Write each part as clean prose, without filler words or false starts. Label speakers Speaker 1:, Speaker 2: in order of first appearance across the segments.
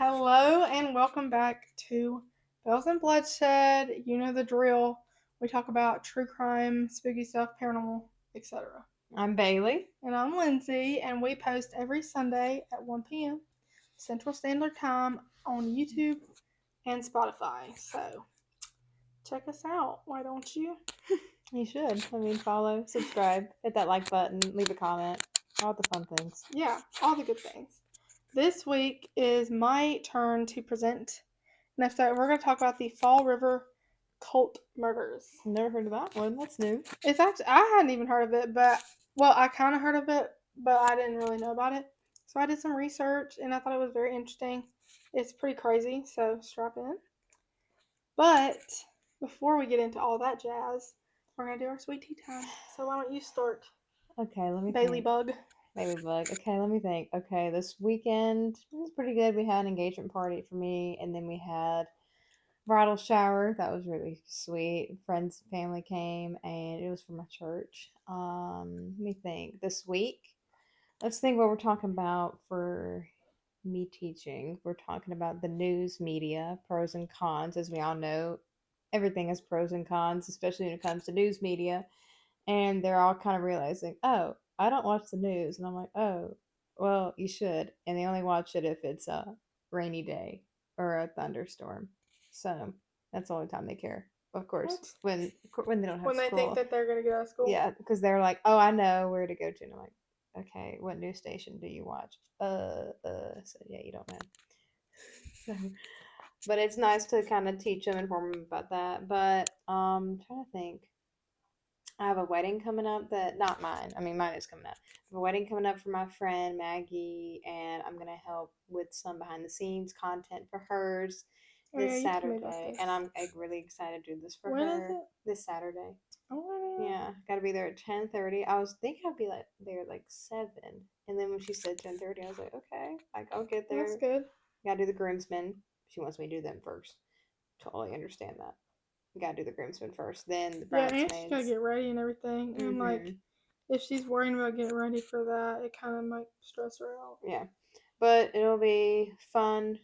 Speaker 1: Hello and welcome back to Bells and Bloodshed. You know the drill. We talk about true crime, spooky stuff, paranormal, etc.
Speaker 2: I'm Bailey.
Speaker 1: And I'm Lindsay, and we post every Sunday at 1 p.m. Central Standard Time on YouTube and Spotify. So check us out. Why don't you?
Speaker 2: You should. Follow, subscribe, hit that like button, leave a comment. All the fun things.
Speaker 1: Yeah, all the good things. This week is my turn to present an episode. We're going to talk about the Fall River cult murders.
Speaker 2: Never heard of that one. That's new.
Speaker 1: It's actually, I hadn't even heard of it, I kind of heard of it, but I didn't really know about it. So I did some research and I thought it was very interesting. It's pretty crazy, so strap in. But before we get into all that jazz, we're going to do our sweet tea time. So why don't you start?
Speaker 2: Okay, let me
Speaker 1: Bailey
Speaker 2: think.
Speaker 1: Bug.
Speaker 2: Bailey Bug. Okay, let me think. Okay, this weekend was pretty good. We had an engagement party for me, and then we had bridal shower. That was really sweet. Friends and family came, and it was for my church. Let me think. This week, let's think what we're talking about for me teaching. We're talking about the news media, pros and cons. As we all know, everything has pros and cons, especially when it comes to news media. And they're all kind of realizing, oh, I don't watch the news. And I'm like, oh, well, you should. And they only watch it if it's a rainy day or a thunderstorm. So that's the only time they care. Of course, when they don't have
Speaker 1: when they
Speaker 2: school.
Speaker 1: think that they're going to go to school.
Speaker 2: Yeah, because they're like, oh, I know where to go to. And I'm like, okay, what news station do you watch? So yeah, you don't know. So, but it's nice to kind of teach them, inform them about that. But I'm trying to think. I have a wedding coming up that not mine. I mean, mine is coming up. I have a wedding coming up for my friend Maggie, and I'm gonna help with some behind the scenes content for hers this Saturday. And I'm really excited to do this for
Speaker 1: When
Speaker 2: her
Speaker 1: is it?
Speaker 2: this Saturday.
Speaker 1: Oh,
Speaker 2: Yeah, got to be there at 10:30. I was thinking I'd be like there like 7, and then when she said 10:30, I was like, okay, like I'll get there.
Speaker 1: That's good.
Speaker 2: Gotta do the groomsmen. She wants me to do them first. Totally understand that. You gotta do the groomsmen first, then the bridesmaids.
Speaker 1: Yeah, and she's gotta get ready and everything. And like, if she's worrying about getting ready for that, it kind of might stress her out.
Speaker 2: Yeah, but it'll be fun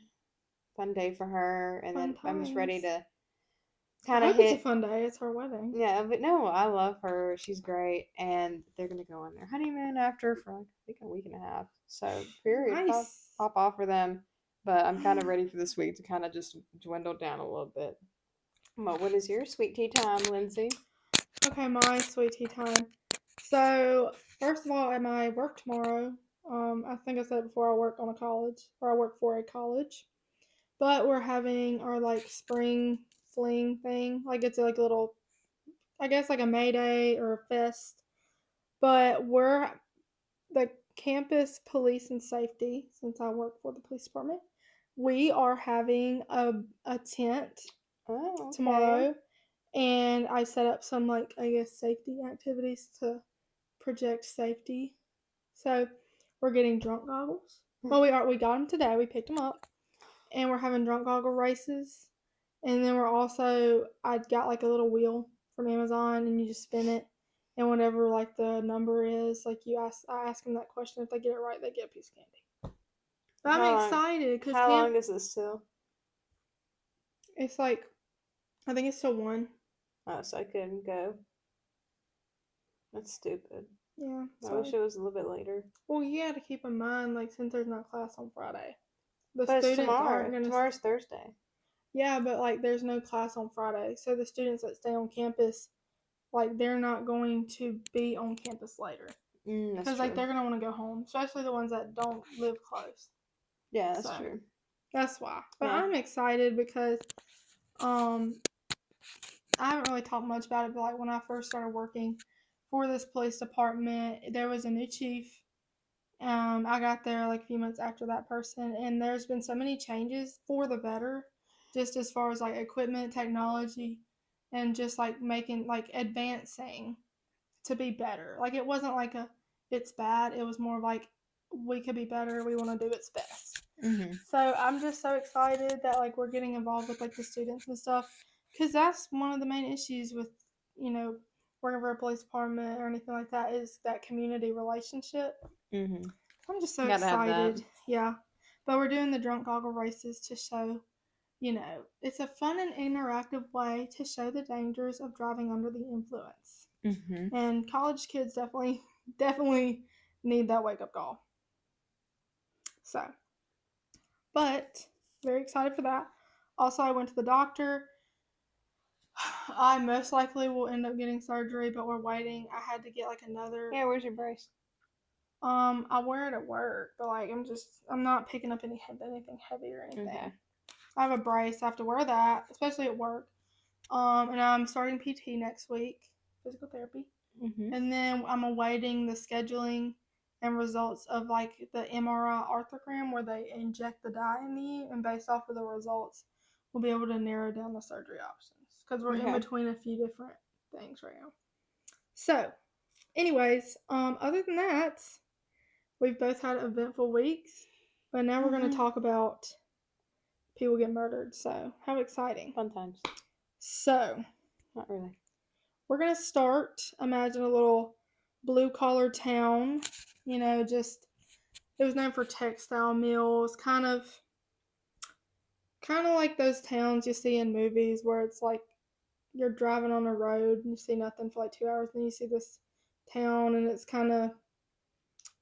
Speaker 2: day for her, and then I'm just ready to kind of hit.
Speaker 1: It's a fun day. It's her wedding.
Speaker 2: Yeah, but no, I love her. She's great, and they're gonna go on their honeymoon after for like, I think a week and a half. So period,
Speaker 1: Nice.
Speaker 2: pop off for them. But I'm kind of ready for this week to kind of just dwindle down a little bit. Well, what is your sweet tea time, Lindsay?
Speaker 1: Okay, my sweet tea time. So first of all, at my work tomorrow, I think I said before I work on a college, or I work for a college, but we're having our like spring fling thing. Like it's like a little, I guess like a May Day or a fest, but we're the campus police and safety, since I work for the police department, we are having a tent tomorrow, and I set up some like I guess safety activities to project safety. So we're getting drunk goggles. Well, we got them today. We picked them up, and we're having drunk goggle races. And then I got like a little wheel from Amazon, and you just spin it, and whatever like the number is, like I ask them that question. If they get it right, they get a piece of candy. But I'm excited because
Speaker 2: how long is this till?
Speaker 1: It's like, I think it's till 1.
Speaker 2: Oh, so I couldn't go. That's stupid.
Speaker 1: Yeah.
Speaker 2: I wish it was a little bit later.
Speaker 1: Well, you got to keep in mind, like, since there's not class on Friday,
Speaker 2: but it's tomorrow. Tomorrow's Thursday.
Speaker 1: Yeah, but like, there's no class on Friday, so the students that stay on campus, like, they're not going to be on campus later. Because like they're gonna want to go home, especially the ones that don't live close.
Speaker 2: Yeah, that's true.
Speaker 1: That's why. But I'm excited because I haven't really talked much about it, but like when I first started working for this police department, there was a new chief. I got there like a few months after that person, and there's been so many changes for the better, just as far as like equipment, technology, and just like making like advancing to be better. Like it wasn't like it's bad. It was more like we could be better. We want to do its best.
Speaker 2: Mm-hmm.
Speaker 1: So I'm just so excited that like we're getting involved with like the students and stuff, because that's one of the main issues with working for a police department or anything like that, is that community relationship.
Speaker 2: Mm-hmm.
Speaker 1: I'm just so excited. Yeah. But we're doing the drunk goggle races to show, it's a fun and interactive way to show the dangers of driving under the influence.
Speaker 2: Mm-hmm.
Speaker 1: And college kids definitely need that wake up call. So, but very excited for that. Also, I went to the doctor. I most likely will end up getting surgery, but we're waiting. I had to get like another.
Speaker 2: Yeah, where's your brace?
Speaker 1: I wear it at work, but like I'm not picking up anything heavy or anything.
Speaker 2: Okay.
Speaker 1: I have a brace. I have to wear that, especially at work. And I'm starting PT next week, physical therapy.
Speaker 2: Mm-hmm.
Speaker 1: And then I'm awaiting the scheduling and results of like the MRI arthrogram where they inject the dye in me, and based off of the results, we'll be able to narrow down the surgery options because we're in between a few different things right now. So, anyways, other than that, we've both had eventful weeks, but now we're going to talk about people get murdered. So, how exciting!
Speaker 2: Fun times.
Speaker 1: So,
Speaker 2: not really.
Speaker 1: We're going to start. Imagine a little blue collar town, just it was known for textile mills, kind of like those towns you see in movies where it's like you're driving on a road and you see nothing for like 2 hours, and then you see this town and it's kind of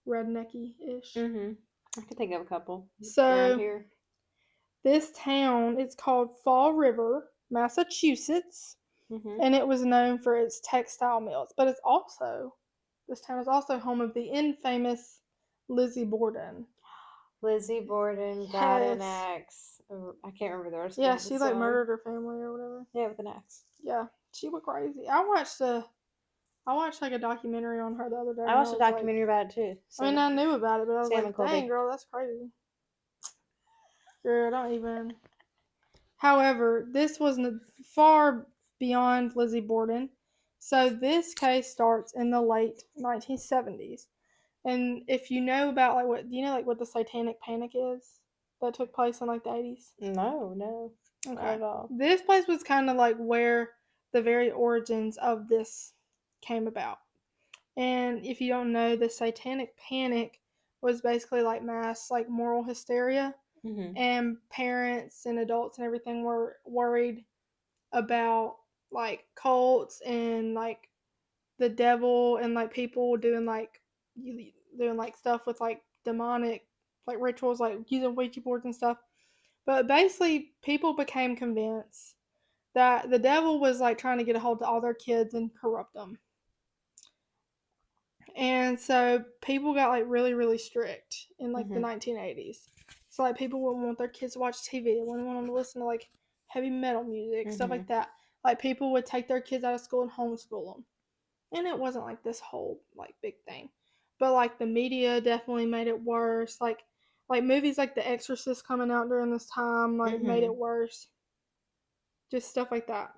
Speaker 1: rednecky-ish.
Speaker 2: Mm-hmm. I can think of a couple
Speaker 1: So
Speaker 2: around here.
Speaker 1: This town, it's called Fall River, Massachusetts, and it was known for its textile mills. But this town is also home of the infamous Lizzie Borden.
Speaker 2: Lizzie Borden got an axe. I can't remember the rest of the
Speaker 1: she like murdered her family or whatever.
Speaker 2: Yeah, with an axe.
Speaker 1: Yeah, she went crazy. I watched like a documentary on her the other day.
Speaker 2: I watched a documentary about it too.
Speaker 1: I knew about it, but I was like, dang, girl, that's crazy. Girl, don't even. However, this was far beyond Lizzie Borden. So this case starts in the late 1970s. And if you know about do you know what the Satanic Panic is that took place in like the 80s?
Speaker 2: No. Okay. Not at all.
Speaker 1: This place was kind of like where the very origins of this came about. And if you don't know, the Satanic Panic was basically like mass like moral hysteria.
Speaker 2: Mm-hmm.
Speaker 1: And parents and adults and everything were worried about like cults and like the devil and like people doing stuff with like demonic like rituals, like using Ouija boards and stuff. But basically people became convinced that the devil was like trying to get a hold of all their kids and corrupt them. And so people got like really, really strict in like the 1980s. So like people wouldn't want their kids to watch TV. They wouldn't want them to listen to like heavy metal music, stuff like that. Like people would take their kids out of school and homeschool them. And it wasn't like this whole like big thing. But like the media definitely made it worse. Like movies like The Exorcist coming out during this time like made it worse. Just stuff like that.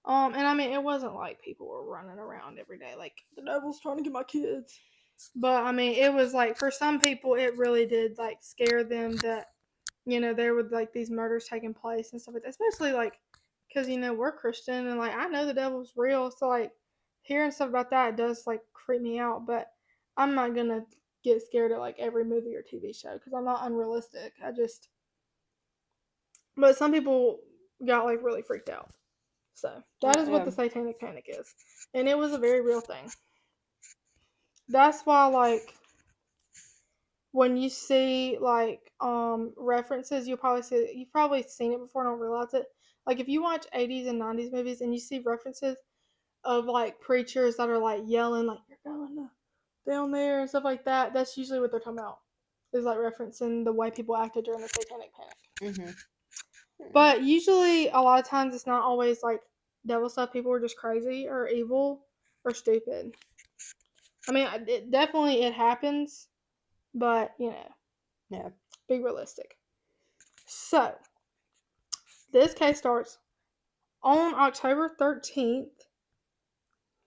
Speaker 1: And I mean, it wasn't like people were running around every day like the devil's trying to get my kids. But I mean, it was like for some people, it really did like scare them that there were like these murders taking place and stuff like that. Especially like because we're Christian and like I know the devil's real, so like hearing stuff about that does like creep me out. But I'm not gonna get scared at like every movie or TV show because I'm not unrealistic. But some people got like really freaked out. So that is what the Satanic Panic is, and it was a very real thing. That's why like when you see like references, you've probably seen it before and don't realize it. Like if you watch 80s and 90s movies and you see references of like preachers that are like yelling like you're going down there and stuff like that, that's usually what they're talking about. Is like referencing the way people acted during the Satanic Panic. But usually a lot of times it's not always like devil stuff. People are just crazy or evil or stupid. I mean, it happens, but be realistic. So this case starts on October 13th.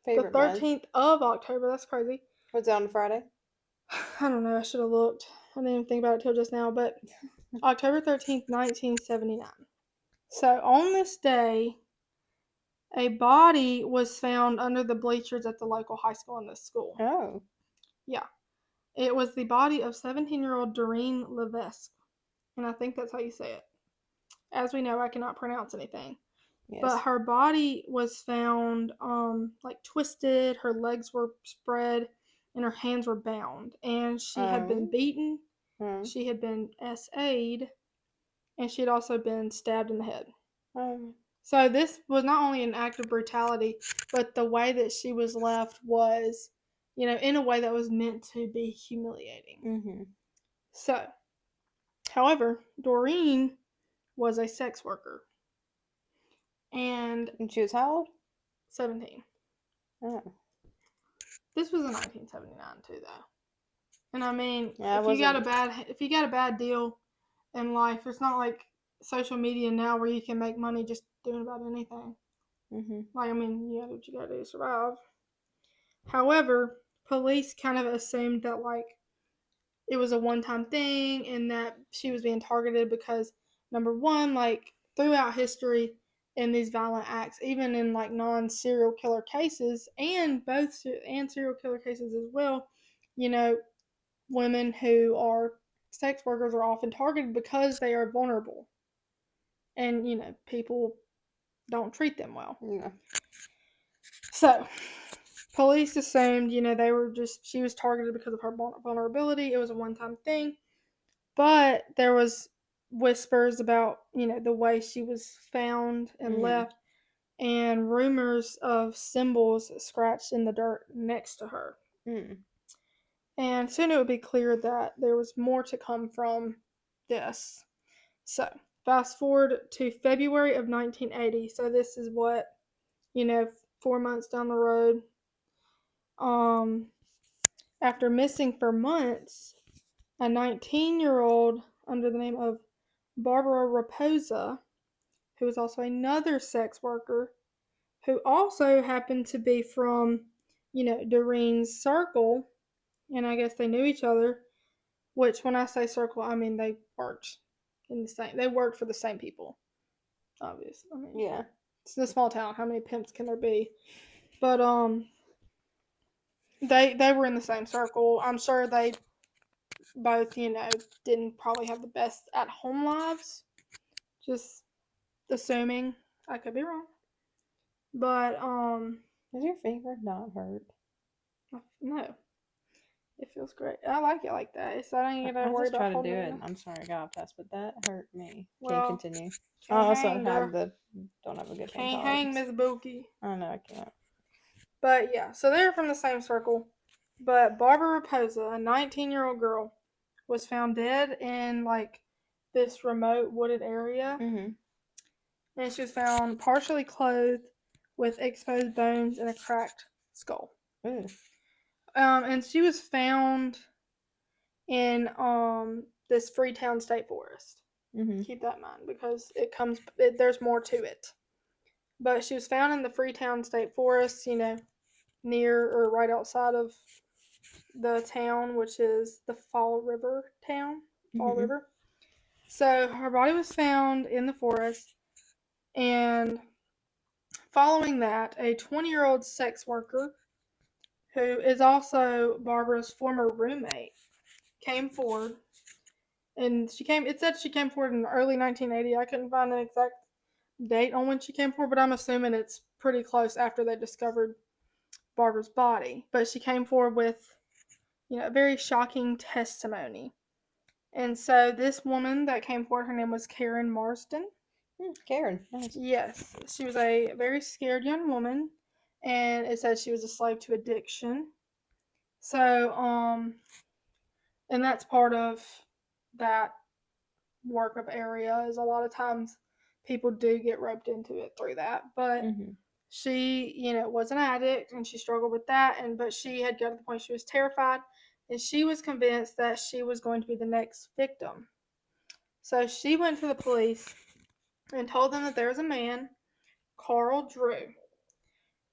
Speaker 1: The 13th of October. That's crazy.
Speaker 2: Was it on Friday?
Speaker 1: I don't know. I should have looked. I didn't even think about it till just now. But October 13th, 1979. So on this day, a body was found under the bleachers at the local high school in this school.
Speaker 2: Oh.
Speaker 1: Yeah. It was the body of 17-year-old Doreen Levesque, and I think that's how you say it. As we know, I cannot pronounce anything. But
Speaker 2: Yes.
Speaker 1: her body was found like twisted, her legs were spread, and her hands were bound. And she had been
Speaker 2: Um.
Speaker 1: beaten,
Speaker 2: Um.
Speaker 1: she had been SA'd, and she had also been stabbed in the head.
Speaker 2: Um.
Speaker 1: So this was not only an act of brutality, but the way that she was left was, in a way that was meant to be humiliating.
Speaker 2: Mhm.
Speaker 1: So, however, Doreen was a sex worker and
Speaker 2: And she was how old?
Speaker 1: 17.
Speaker 2: Oh.
Speaker 1: This was in 1979 too, though. And I mean,
Speaker 2: Yeah, I
Speaker 1: if you got
Speaker 2: wasn't.
Speaker 1: a bad deal in life, it's not like social media now where you can make money just doing about anything.
Speaker 2: Mhm.
Speaker 1: Like, I mean, you gotta do what you gotta do to survive. However, police kind of assumed that like it was a one-time thing and that she was being targeted because number one, like throughout history in these violent acts, even in like non-serial killer cases and serial killer cases as well, you know, women who are sex workers are often targeted because they are vulnerable and people don't treat them well.
Speaker 2: Yeah.
Speaker 1: So police assumed she was targeted because of her vulnerability. It was a one-time thing. But there was whispers about, the way she was found and
Speaker 2: Mhm.
Speaker 1: left and rumors of symbols scratched in the dirt next to her.
Speaker 2: Mhm.
Speaker 1: And soon it would be clear that there was more to come from this. So, fast forward to February of 1980. So this is what, 4 months down the road. After missing for months, a 19-year-old under the name of Barbara Raposa, who was also another sex worker, who also happened to be from, Doreen's circle, and I guess they knew each other, which when I say circle, I mean they worked for the same people, obviously. I mean,
Speaker 2: Yeah.
Speaker 1: it's a small town. How many pimps can there be? But they were in the same circle. I'm sure they both, didn't probably have the best at home lives. Just assuming. I could be wrong. But
Speaker 2: Does your finger not hurt?
Speaker 1: no. It feels great. I like it like that. So I ain't gotta
Speaker 2: I
Speaker 1: worry
Speaker 2: just
Speaker 1: about
Speaker 2: try to do
Speaker 1: holding it
Speaker 2: it.
Speaker 1: in.
Speaker 2: I'm sorry, I got past, but that hurt me. Can you
Speaker 1: Well,
Speaker 2: continue? I
Speaker 1: can't
Speaker 2: also
Speaker 1: hang,
Speaker 2: have
Speaker 1: girl.
Speaker 2: the don't have a good pain
Speaker 1: Can't hang,
Speaker 2: tolerance.
Speaker 1: Miss Bookie.
Speaker 2: I know I can't.
Speaker 1: But yeah, so they're from the same circle. But Barbara Raposa, a 19-year-old girl, was found dead in like this remote wooded area.
Speaker 2: Mhm.
Speaker 1: And she was found partially clothed with exposed bones and a cracked skull.
Speaker 2: Ooh.
Speaker 1: And she was found in this Freetown State Forest.
Speaker 2: Mhm.
Speaker 1: Keep that in mind because there's more to it. But she was found in the Freetown State Forest, near or right outside of the town, which is the Fall River town. Fall
Speaker 2: Mhm.
Speaker 1: River. So her body was found in the forest, and following that, a 20-year-old sex worker who is also Barbara's former roommate came forward. And it said she came forward in early 1980. I couldn't find an exact date on when she came forward, but I'm assuming it's pretty close after they discovered Barbara's body. But she came forward with, a very shocking testimony. And so this woman that came forward, her name was Karen Marsden.
Speaker 2: Karen. Nice.
Speaker 1: Yes, she was a very scared young woman, and it said she was a slave to addiction. So, and that's part of that work of area is a lot of times people do get roped into it through that. But
Speaker 2: Mhm.
Speaker 1: she, was an addict and she struggled with that, but she had got to the point she was terrified and she was convinced that she was going to be the next victim. So she went to the police and told them that there was a man, Carl Drew,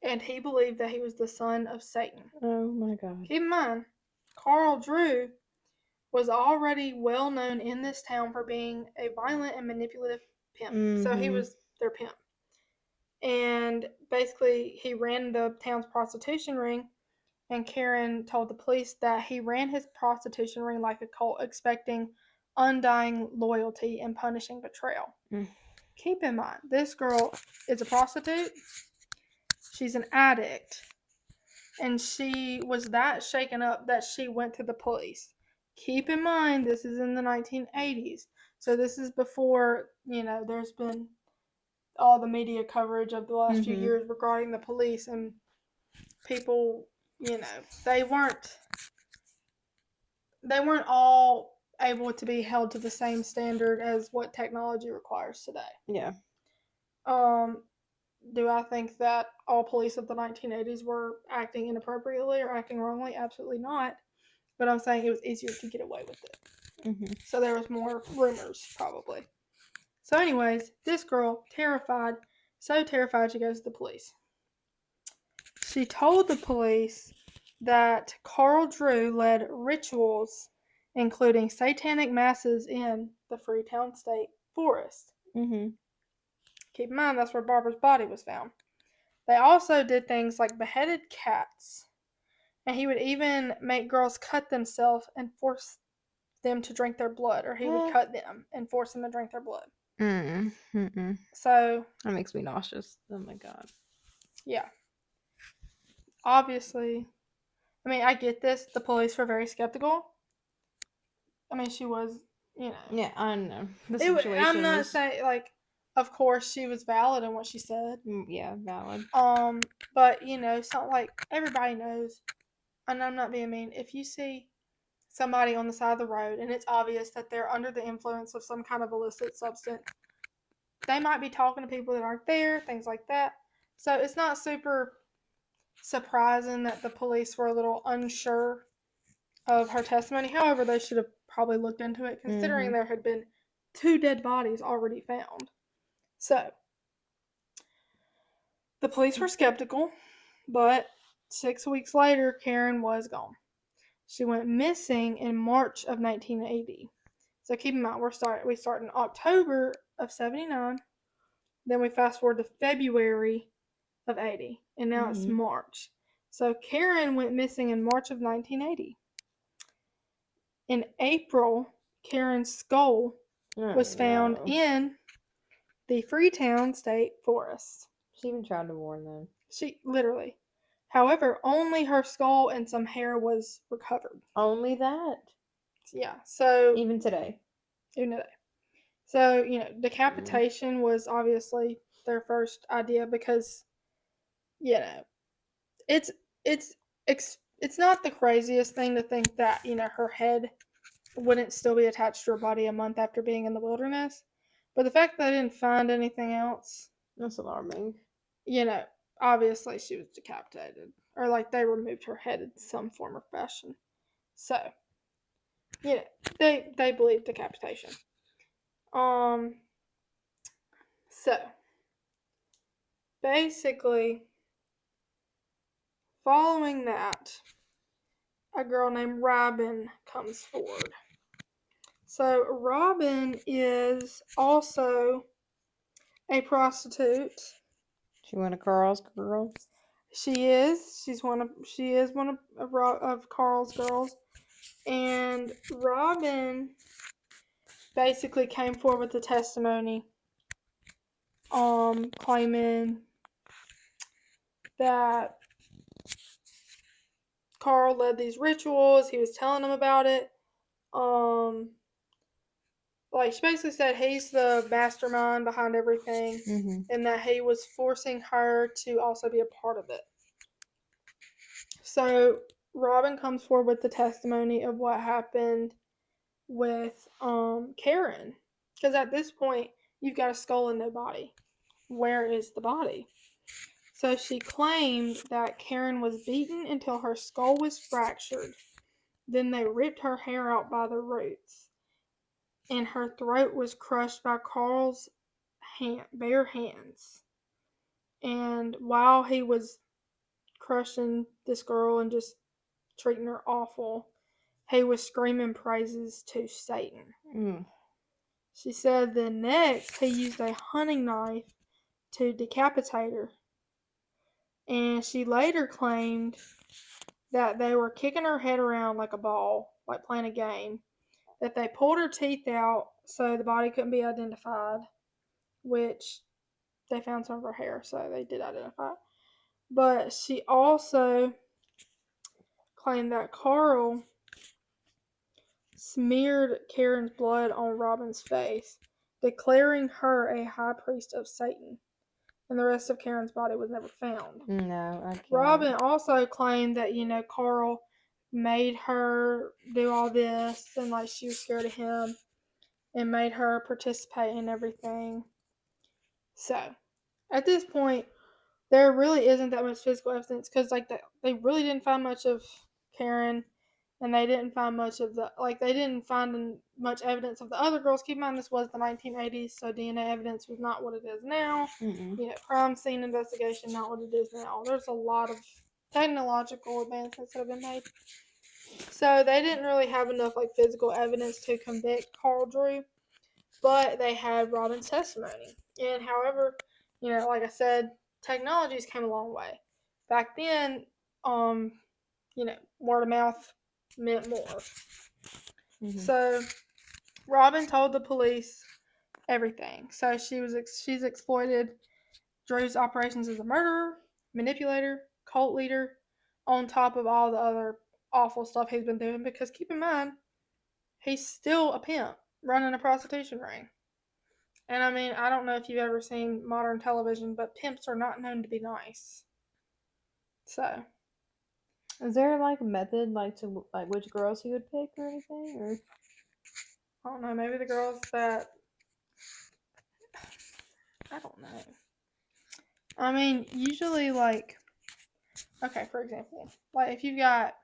Speaker 1: and he believed that he was the son of Satan.
Speaker 2: Oh my god.
Speaker 1: Keep in mind, Carl Drew was already well known in this town for being a violent and manipulative pimp. So he
Speaker 2: Mhm.
Speaker 1: was their pimp. And basically, he ran the town's prostitution ring and Karen told the police that he ran his prostitution ring like a cult, expecting undying loyalty and punishing betrayal.
Speaker 2: Mm.
Speaker 1: Keep in mind, this girl is a prostitute. She's an addict. And she was that shaken up that she went to the police. Keep in mind, this is in the 1980s. So this is before, there's been all the media coverage of the last few years regarding the police, and people, they weren't all able to be held to the same standard as what technology requires today.
Speaker 2: Yeah.
Speaker 1: Do I think that all police of the 1980s were acting inappropriately or acting wrongly? Absolutely not. But I'm saying it was easier to get away with it. So there was more rumors, probably. So anyways, this girl, terrified, so terrified she goes to the police. She told the police that Carl Drew led rituals, including satanic masses in the Freetown State Forest. Keep in mind, that's where Barbara's body was found. They also did things like beheaded cats, and he would even make girls cut themselves and force them to drink their blood, or he would cut them and force them to drink their blood. So
Speaker 2: that makes me nauseous. Oh my god.
Speaker 1: Yeah. Obviously, I get this. The police were very skeptical. She was,
Speaker 2: Yeah, I know.
Speaker 1: I'm not saying, of course she was valid in what she said.
Speaker 2: Yeah, valid.
Speaker 1: But, it's not like everybody knows, and I'm not being mean, if you see somebody on the side of the road and it's obvious that they're under the influence of some kind of illicit substance, they might be talking to people that aren't there, things like that. So it's not super surprising that the police were a little unsure of her testimony. However, they should have probably looked into it, considering there had been 2 dead bodies already found. So the police were skeptical, but 6 weeks later, Karen was gone. She went missing in March of 1980. So keep in mind, we start in October of 79. Then we fast forward to February of 80. And now it's March. So Karen went missing in March of 1980. In April, Karen's skull was found in the Freetown State Forest.
Speaker 2: She even tried to warn them.
Speaker 1: She literally. However, only her skull and some hair was recovered.
Speaker 2: Only that?
Speaker 1: Yeah, so...
Speaker 2: Even today.
Speaker 1: So, decapitation was obviously their first idea because, it's not the craziest thing to think that, her head wouldn't still be attached to her body a month after being in the wilderness. But the fact that they didn't find anything else...
Speaker 2: That's alarming.
Speaker 1: Obviously she was decapitated. Or, they removed her head in some form or fashion. So, they believe decapitation. So, basically, following that, a girl named Robin comes forward. So, Robin is also a prostitute.
Speaker 2: She one of Carl's girls?
Speaker 1: She is. She is one of Carl's girls. And Robin basically came forward with the testimony, claiming that Carl led these rituals. He was telling them about it. She basically said he's the mastermind behind everything, and that he was forcing her to also be a part of it. So Robin comes forward with the testimony of what happened with Karen, because at this point you've got a skull and no body. Where is the body? So she claimed that Karen was beaten until her skull was fractured. Then they ripped her hair out by the roots, and her throat was crushed by Carl's bare hands. And while he was crushing this girl and just treating her awful, he was screaming praises to Satan. She said then next he used a hunting knife to decapitate her. And she later claimed that they were kicking her head around like a ball, like playing a game, that they pulled her teeth out so the body couldn't be identified, which they found some of her hair, so they did identify it. But she also claimed that Carl smeared Karen's blood on Robin's face, declaring her a high priest of Satan, and the rest of Karen's body was never found.
Speaker 2: No, I can't.
Speaker 1: Robin also claimed that, Carl made her do all this and like she was scared of him and made her participate in everything. So, at this point, there really isn't that much physical evidence because like they really didn't find much of Karen, and they didn't find much of they didn't find much evidence of the other girls. Keep in mind this was the 1980s, so DNA evidence was not what it is now. Crime scene investigation not what it is now. There's a lot of technological advancements that have been made, so they didn't really have enough like physical evidence to convict Carl Drew, but they had Robin's testimony. And however, like I said, technologies came a long way. Back then, word of mouth meant more. So Robin told the police everything. So she's exploited Drew's operations as a murderer, manipulator, cult leader, on top of all the other awful stuff he's been doing. Because keep in mind, he's still a pimp running a prostitution ring. And I mean, I don't know if you've ever seen modern television, but pimps are not known to be nice. So,
Speaker 2: is there like a method like to like which girls he would pick or anything, or
Speaker 1: I don't know, maybe the girls that I don't know. I mean, usually like okay, for example, like if you've got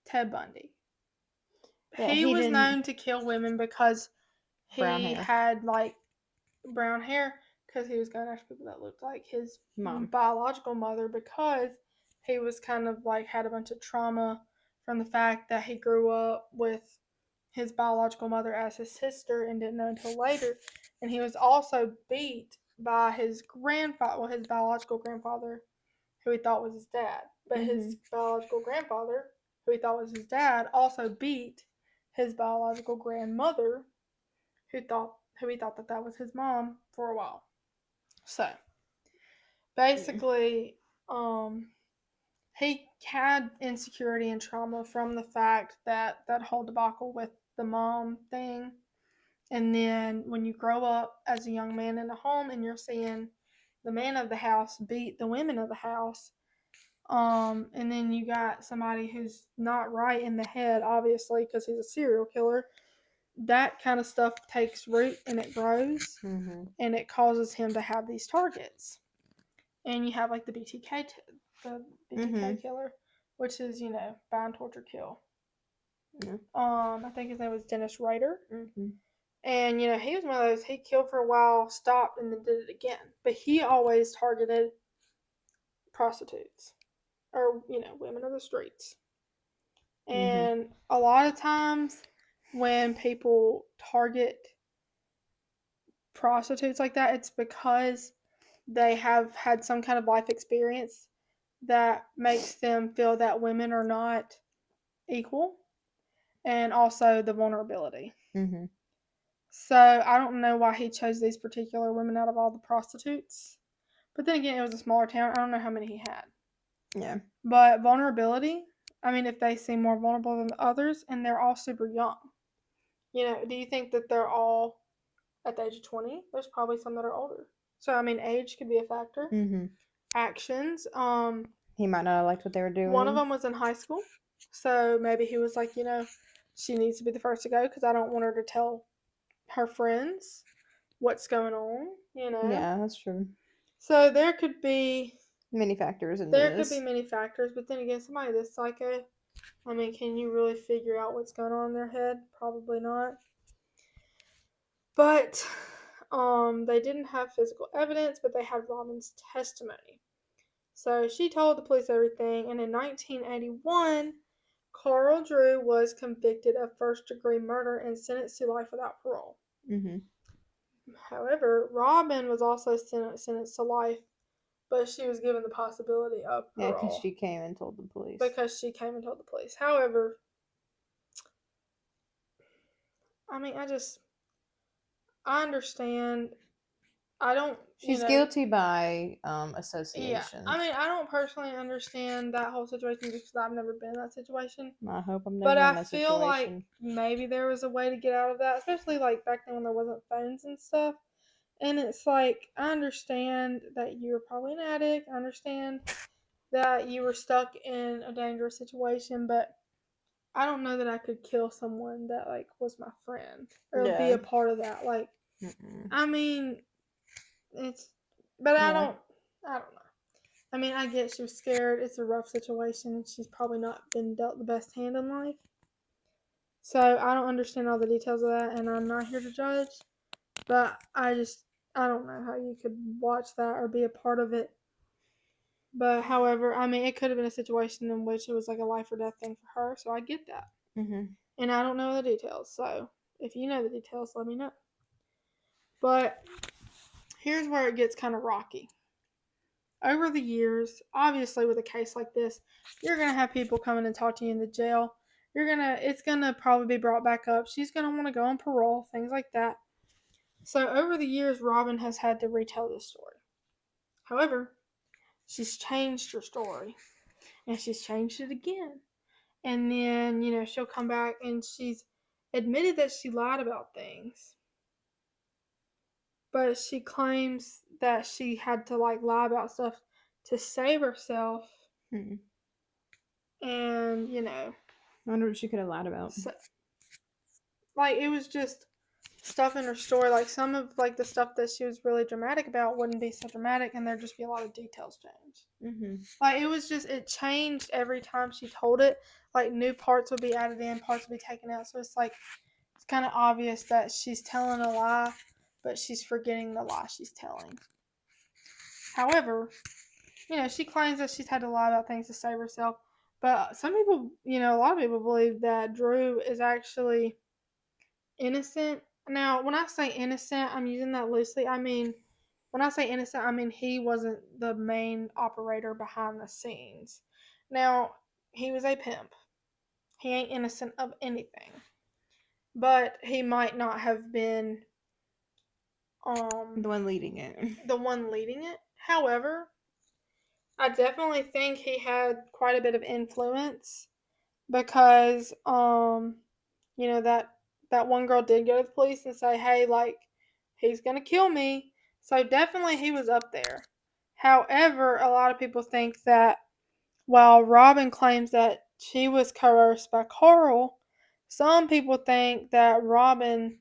Speaker 1: Ted Bundy.
Speaker 2: yeah,
Speaker 1: he was known to kill women because he had like brown hair because he was going after people that looked like his biological mother because he was kind of like had a bunch of trauma from the fact that he grew up with his biological mother as his sister and didn't know until later. And he was also beat by his grandfather, well, his biological grandfather, who he thought was his dad. But his biological grandfather, who he thought was his dad, also beat his biological grandmother, who he thought that was his mom for a while. So, basically, he had insecurity and trauma from the fact that whole debacle with the mom thing. And then when you grow up as a young man in a home and you're seeing the man of the house beat the women of the house, and then you got somebody who's not right in the head, obviously, because he's a serial killer, that kind of stuff takes root and it grows, and it causes him to have these targets. And you have like the BTK killer, which is bind, torture, kill. I think his name was Dennis Rader. And he was one of those. He killed for a while, stopped, and then did it again. But he always targeted prostitutes or women of the streets. And a lot of times when people target prostitutes like that, it's because they have had some kind of life experience that makes them feel that women are not equal, and also the vulnerability. So I don't know why he chose these particular women out of all the prostitutes. But then again, it was a smaller town. I don't know how many he had.
Speaker 2: Yeah.
Speaker 1: But vulnerability, I mean, if they seem more vulnerable than the others, and they're all super young. Do you think that they're all at the age of 20? There's probably some that are older. So, I mean, age could be a factor. Actions.
Speaker 2: He might not have liked what they were doing.
Speaker 1: One of them was in high school. So maybe he was like, she needs to be the first to go because I don't want her to tell her friends what's going on,
Speaker 2: Yeah, that's true.
Speaker 1: So there could be
Speaker 2: many factors in
Speaker 1: there could be many factors, but then again, somebody that's psycho, I mean, can you really figure out what's going on in their head? Probably not. But they didn't have physical evidence, but they had Robin's testimony. So she told the police everything, and in 1981, Carl Drew was convicted of first-degree murder and sentenced to life without parole. However, Robin was also sentenced to life but she was given the possibility of
Speaker 2: Yeah, because
Speaker 1: parole
Speaker 2: she came and told the police.
Speaker 1: because she came and told the police. However, I mean, I understand. I don't,
Speaker 2: She's guilty by
Speaker 1: yeah.
Speaker 2: association.
Speaker 1: I mean, I don't personally understand that whole situation because I've never been in that situation.
Speaker 2: I hope I'm
Speaker 1: But
Speaker 2: never in
Speaker 1: I
Speaker 2: that
Speaker 1: feel like
Speaker 2: situation.
Speaker 1: maybe there was a way to get out of that, especially like back then when there wasn't phones and stuff. And it's like, I understand that you were probably an addict. I understand that you were stuck in a dangerous situation, but I don't know that I could kill someone that like was my friend or be
Speaker 2: Yeah.
Speaker 1: a part of that. Like,
Speaker 2: Mm-mm.
Speaker 1: I mean, it's, but
Speaker 2: Yeah.
Speaker 1: I don't know. I mean, I get she was scared. It's a rough situation. She's probably not been dealt the best hand in life. So I don't understand all the details of that, and I'm not here to judge. But I don't know how you could watch that or be a part of it. But however, I mean, it could have been a situation in which it was like a life or death thing for her. So I get that, and I don't know the details. So if you know the details, let me know. But here's where it gets kind of rocky. Over the years, obviously with a case like this, you're gonna have people coming and talk to you in the jail. It's gonna probably be brought back up. She's gonna want to go on parole, things like that. So over the years, Robin has had to retell this story. However, she's changed her story, and she's changed it again. And then she'll come back and she's admitted that she lied about things, but she claims that she had to like lie about stuff to save herself. And
Speaker 2: I wonder what she could have lied about.
Speaker 1: So, like it was just stuff in her story. Like some of like the stuff that she was really dramatic about wouldn't be so dramatic, and there'd just be a lot of details changed. Like it changed every time she told it. Like new parts would be added in, parts would be taken out. So it's like it's kind of obvious that she's telling a lie, but she's forgetting the lie she's telling. However, she claims that she's had to lie about things to save herself. But some people, a lot of people believe that Drew is actually innocent. Now, when I say innocent, I'm using that loosely. I mean, when I say innocent, I mean he wasn't the main operator behind the scenes. Now, he was a pimp. He ain't innocent of anything. But he might not have been
Speaker 2: the one leading
Speaker 1: it. However, I definitely think he had quite a bit of influence because that one girl did go to the police and say, "Hey, like he's going to kill me." So definitely he was up there. However, a lot of people think that while Robin claims that she was coerced by Carl, some people think that Robin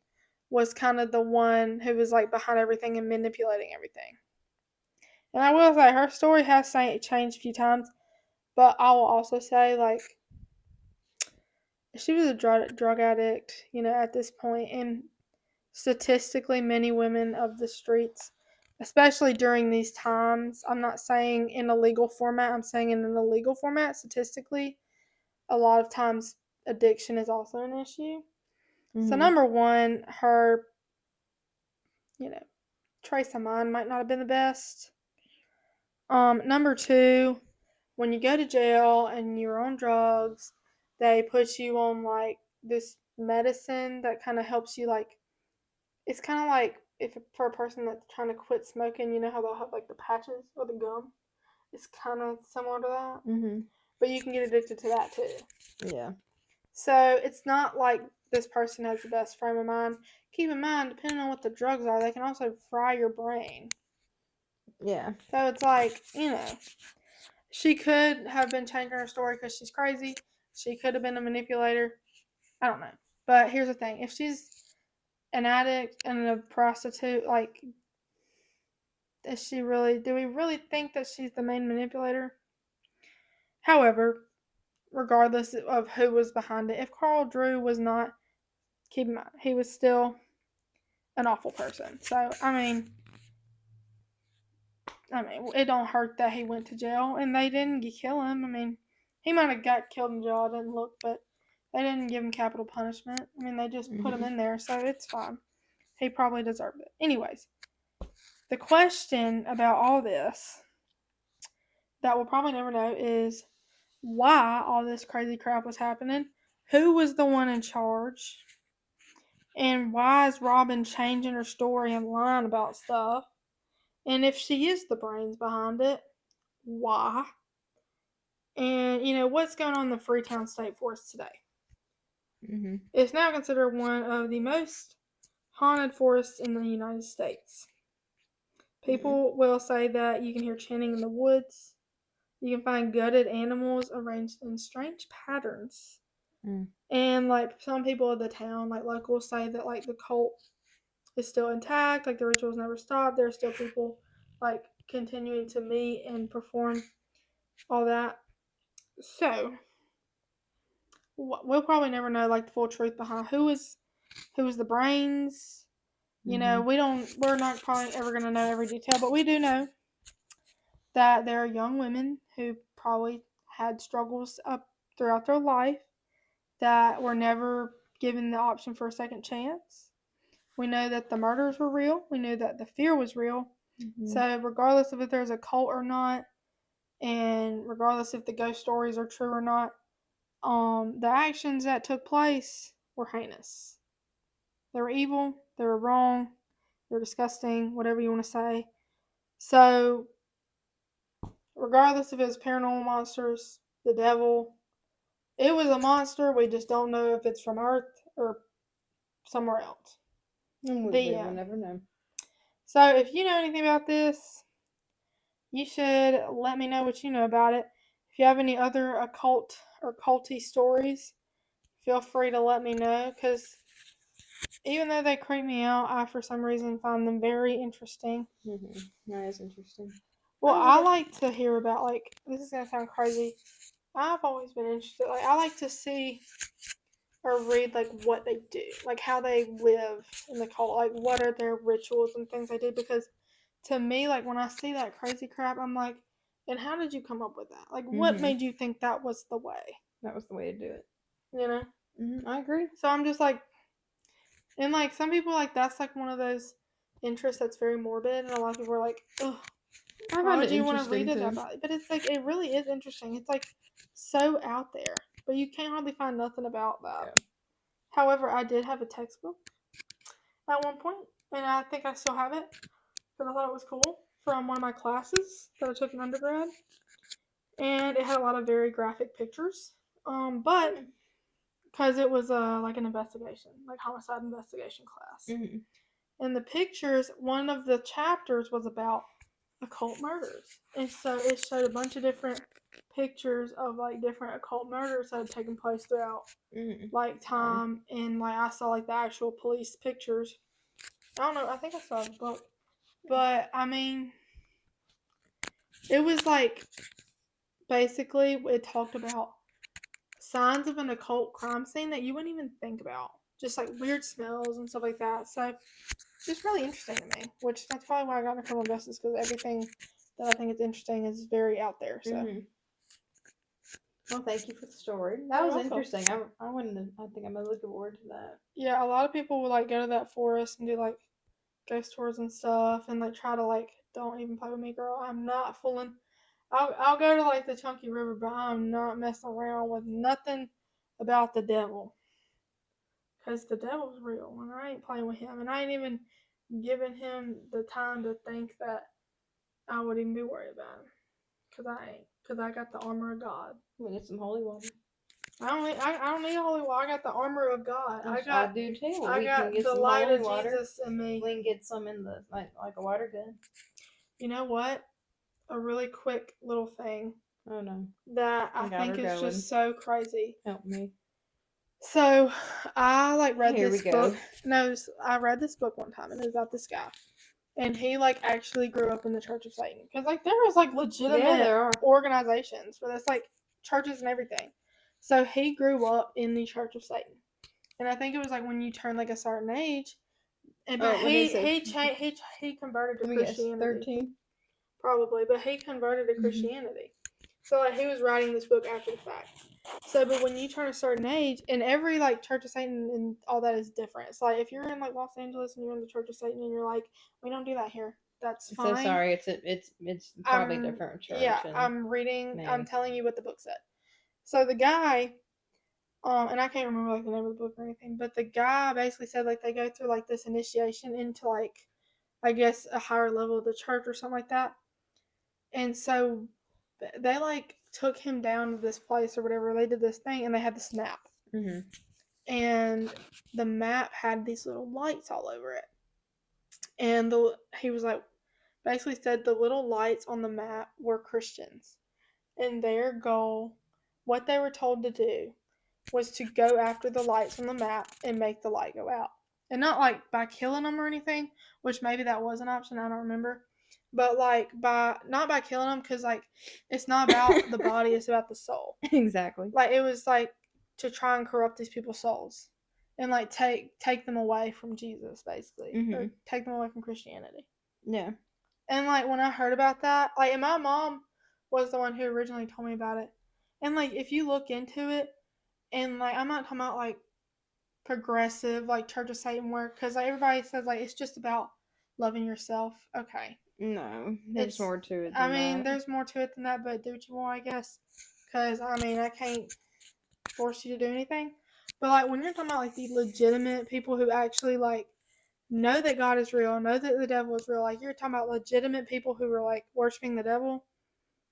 Speaker 1: was kind of the one who was like behind everything and manipulating everything. And I will say her story has changed a few times, but I will also say like she was a drug addict, at this point, and statistically, many women of the streets, especially during these times, I'm not saying in a legal format, I'm saying in an illegal format, statistically, a lot of times addiction is also an issue. So, number one, her, trace of mind might not have been the best. Number two, when you go to jail and you're on drugs, they put you on like this medicine that kind of helps you like it's kind of like if for a person that's trying to quit smoking, you know how they'll have like the patches or the gum. It's kind of similar to that, but you can get addicted to that too.
Speaker 2: Yeah.
Speaker 1: So it's not like this person has the best frame of mind. Keep in mind, depending on what the drugs are, they can also fry your brain.
Speaker 2: Yeah.
Speaker 1: So it's like she could have been changing her story because she's crazy. She could have been a manipulator. I don't know. But here's the thing: if she's an addict and a prostitute, like do we really think that she's the main manipulator? However, regardless of who was behind it, if Carl Drew was not, keep in mind, he was still an awful person. So, it don't hurt that he went to jail and they didn't kill him. I mean, he might have got killed in jail, I didn't look, but they didn't give him capital punishment. I mean, they just put him in there, so it's fine. He probably deserved it. Anyways, the question about all this that we'll probably never know is why all this crazy crap was happening, who was the one in charge, and why is Robin changing her story and lying about stuff, and if she is the brains behind it, why, and what's going on in the Freetown State Forest today.
Speaker 2: Mm-hmm.
Speaker 1: It's now considered one of the most haunted forests in the United States. People will say that you can hear chanting in the woods. You can find gutted animals arranged in strange patterns.
Speaker 2: Mm.
Speaker 1: And like some people of the town, like locals, say that like the cult is still intact, like the rituals never stopped. There are still people like continuing to meet and perform all that. So we'll probably never know like the full truth behind who was the brains. We're not probably ever going to know every detail, but we do know that there are young women who probably had struggles up throughout their life that were never given the option for a second chance. We know that the murders were real. We knew that the fear was real.
Speaker 2: Mm-hmm.
Speaker 1: So regardless of if there's a cult or not, and regardless if the ghost stories are true or not, the actions that took place were heinous. They were evil. They were wrong. They were disgusting. Whatever you want to say. So regardless if it was paranormal monsters, the devil, it was a monster. We just don't know if it's from Earth or somewhere else.
Speaker 2: And we will never know.
Speaker 1: So if you know anything about this, you should let me know what you know about it. If you have any other occult or culty stories, feel free to let me know, because even though they creep me out, I for some reason find them very interesting.
Speaker 2: Mm-hmm. That is interesting.
Speaker 1: Well, I like to hear about, like, this is going to sound crazy. I've always been interested. Like, I like to see or read, like, what they do. Like, how they live in the cult. Like, what are their rituals and things they do. Because to me, like, when I see that crazy crap, I'm like, and how did you come up with that? Like, what made you think that was the way?
Speaker 2: That was the way to do it.
Speaker 1: You know?
Speaker 2: Mm-hmm. I agree.
Speaker 1: So I'm just like, and like, some people, like, that's like one of those interests that's very morbid. And a lot of people are like, ugh. Why would you want to read it about it? But it's like, it really is interesting. It's like so out there, but you can't hardly find nothing about that. Yeah. However, I did have a textbook at one point, and I think I still have it because I thought it was cool, from one of my classes that I took in undergrad, and it had a lot of very graphic pictures. But because it was like an investigation, like homicide investigation class, and the pictures, one of the chapters was about occult murders, and so it showed a bunch of different pictures of like different occult murders that had taken place throughout like time, and like I saw like the actual police pictures. I don't know, I think I saw the book, but I mean, it was like basically it talked about signs of an occult crime scene that you wouldn't even think about, just like weird smells and stuff like that. So it's just really interesting to me, which that's probably why I got into criminal justice, because everything that I think is interesting is very out there. So
Speaker 2: well, thank you for the story. That was interesting. I think I'm looking forward to that.
Speaker 1: Yeah, a lot of people will like go to that forest and do like ghost tours and stuff, and like try to like, don't even play with me, girl. I'm not fooling. I'll go to like the Chunky River, but I'm not messing around with nothing about the devil, because the devil's real, and I ain't playing with him, and I ain't even giving him the time to think that I would even be worried about him, because I got the armor of God.
Speaker 2: We need some holy water.
Speaker 1: I don't need holy water. I got the armor of God.
Speaker 2: I do too.
Speaker 1: I got the light of Jesus in me.
Speaker 2: We can get some in the like a water gun.
Speaker 1: You know what? A really quick little thing.
Speaker 2: Oh no.
Speaker 1: That I think is just so crazy.
Speaker 2: Help me.
Speaker 1: So I like read
Speaker 2: Here
Speaker 1: this book. No, I read this book one time, and it was about this guy, and he like actually grew up in the Church of Satan, because like there was like legitimate organizations for this, like churches and everything. So he grew up in the Church of Satan, and I think it was like when you turn like a certain age, and but he converted to Christianity.
Speaker 2: 13,
Speaker 1: probably, but he converted to Christianity. So like he was writing this book after the fact. So, but when you turn a certain age, and every like Church of Satan and all that is different. So like if you're in like Los Angeles and you're in the Church of Satan and you're like, we don't do that here. that's
Speaker 2: So
Speaker 1: fine.
Speaker 2: sorry, it's probably a different church.
Speaker 1: Yeah,
Speaker 2: and
Speaker 1: I'm reading. I'm
Speaker 2: name.
Speaker 1: telling you what the book said. So the guy, and I can't remember like the name of the book or anything, but the guy basically said like they go through like this initiation into like, I guess a higher level of the church or something like that. And so they like took him down to this place or whatever. They did this thing and they had this map.
Speaker 2: Mm-hmm.
Speaker 1: And the map had these little lights all over it. And he was like, basically said the little lights on the map were Christians. And their goal, what they were told to do, was to go after the lights on the map and make the light go out. And not like by killing them or anything, which maybe that was an option, I don't remember. But like not by killing them, because like it's not about the body, it's about the soul.
Speaker 2: Exactly.
Speaker 1: Like it was like to try and corrupt these people's souls and like take them away from Jesus, basically, or take them away from Christianity.
Speaker 2: Yeah.
Speaker 1: And like when I heard about that, like, and my mom was the one who originally told me about it. And like if you look into it, and like I'm not talking about like progressive like Church of Satan work, because like everybody says like it's just about loving yourself. Okay.
Speaker 2: No, there's more to it.
Speaker 1: I mean, there's more to it than that, but do what you want, I guess. Because I mean, I can't force you to do anything. But like when you're talking about like the legitimate people who actually like know that God is real, know that the devil is real, like you're talking about legitimate people who are like worshiping the devil.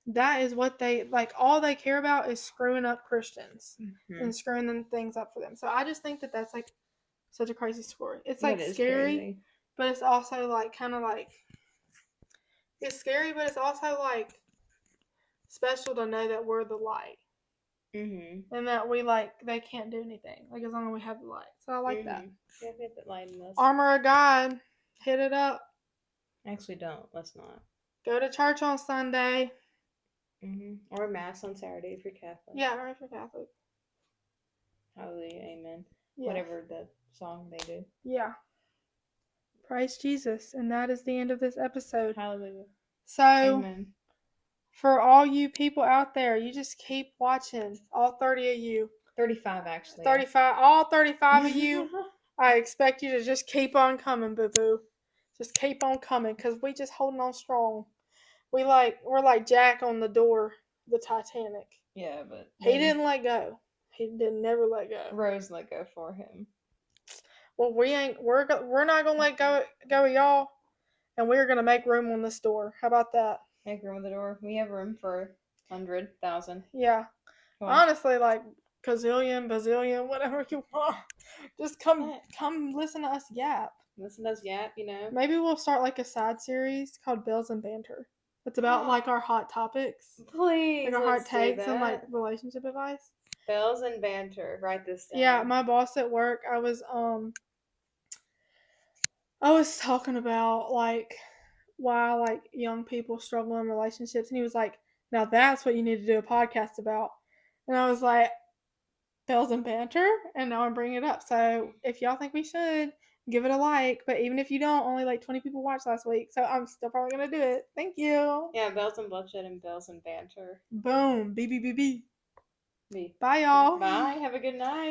Speaker 1: That is what they like. All they care about is screwing up Christians and screwing them things up for them. So I just think that that's like such a crazy story. It's like scary, crazy. But it's also like kind of like it's scary, but it's also like special to know that we're the light. And that we like they can't do anything like as long as we have the light. So I like that.
Speaker 2: Yeah, we have that light in us.
Speaker 1: Armor of God, hit it up.
Speaker 2: Actually, don't. Let's not.
Speaker 1: Go to church on Sunday.
Speaker 2: Or Mass on Saturday if you're Catholic.
Speaker 1: Yeah, or if you're Catholic.
Speaker 2: Hallelujah, amen. Yeah. Whatever the song they do.
Speaker 1: Yeah. Praise Jesus. And that is the end of this episode.
Speaker 2: Hallelujah.
Speaker 1: So,
Speaker 2: amen.
Speaker 1: For all you people out there, you just keep watching. All 30 of you.
Speaker 2: 35, actually.
Speaker 1: 35. All 35 of you. I expect you to just keep on coming, boo-boo. Just keep on coming, because we just holding on strong. We're like Jack on the door of the Titanic.
Speaker 2: Yeah, but
Speaker 1: he didn't let go. He didn't never let go.
Speaker 2: Rose let go for him.
Speaker 1: Well, we're not gonna let go of y'all, and we're gonna make room on this door. How about that?
Speaker 2: Make room on the door. We have room for 100,000.
Speaker 1: Yeah, honestly, like gazillion, bazillion, whatever you want. Just come listen to us yap.
Speaker 2: Listen to us yap, you know.
Speaker 1: Maybe we'll start like a side series called Bells and Banter. It's about like our hot topics.
Speaker 2: Please,
Speaker 1: like our hot takes and like relationship advice.
Speaker 2: Bells and Banter. Write this down.
Speaker 1: Yeah, my boss at work, I was talking about like why like young people struggle in relationships, and he was like, "Now that's what you need to do a podcast about." And I was like, "Bells and Banter," and now I'm bringing it up. So if y'all think we should, give it a like. But even if you don't, only like 20 people watched last week, so I'm still probably gonna do it. Thank you.
Speaker 2: Yeah, Bells and Bloodshed and Bells and Banter.
Speaker 1: Boom. BBBB.
Speaker 2: B.
Speaker 1: Bye, y'all.
Speaker 2: Bye. Have a good night.